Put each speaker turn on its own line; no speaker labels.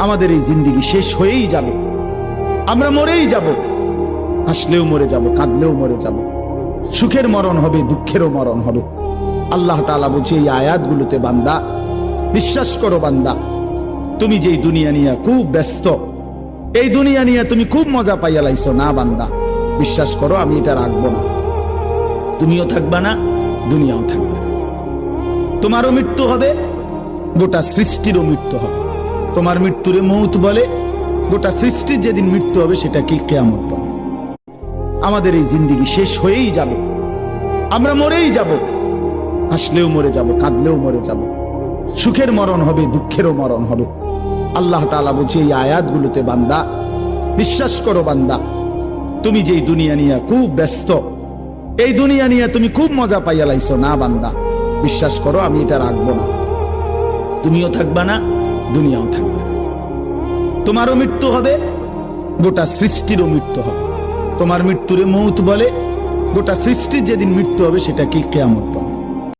আমাদের এই জিন্দেগি শেষ হয়েই যাবে, আমরা মরেই যাব। হাসলেও মরে যাব, কাঁদলেও মরে যাব, সুখের মরণ হবে, দুঃখেরও মরণ হবে। আল্লাহ তাআলা বলছে এই আয়াতগুলোতে, বান্দা বিশ্বাস করো, বান্দা তুমি যেই দুনিয়া নিয়ে খুব ব্যস্ত, এই দুনিয়া নিয়ে তুমি খুব মজা পাইয়া লাইছো না, বান্দা বিশ্বাস করো আমি এটা রাখবো না। তুমিও থাকবা না, দুনিয়াও থাকবে না। তোমারও মৃত্যু হবে, গোটা সৃষ্টিরও মৃত্যু হবে। তোমার মৃত্যুরে মৌত বলে, গোটা সৃষ্টির যেদিন মৃত্যু হবে সেটাকে কিয়ামত বলে। আমাদের এই জিন্দেগি শেষ হয়েই যাবে, আমরা মরেই যাব। হাসলেও মরে যাব, কাঁদলেও মরে যাব, সুখের মরণ হবে, দুঃখেরও মরণ হবে। আল্লাহ তাআলা বলছে এই আয়াতগুলোতে, বান্দা বিশ্বাস করো, বান্দা তুমি যেই দুনিয়া নিয়ে খুব ব্যস্ত, এই দুনিয়া নিয়ে তুমি খুব মজা পাইয়া লাইছো না, বান্দা বিশ্বাস করো আমি এটা রাখবো না। তুমিও থাকবা না, দুনিয়াও থাকবে না। তোমারও মৃত্যু হবে, গোটা সৃষ্টিরও মৃত্যু হবে। তোমার মৃত্যুরে মৌত বলে, গোটা সৃষ্টির যেদিন মৃত্যু হবে সেটাকে কিয়ামত বলে।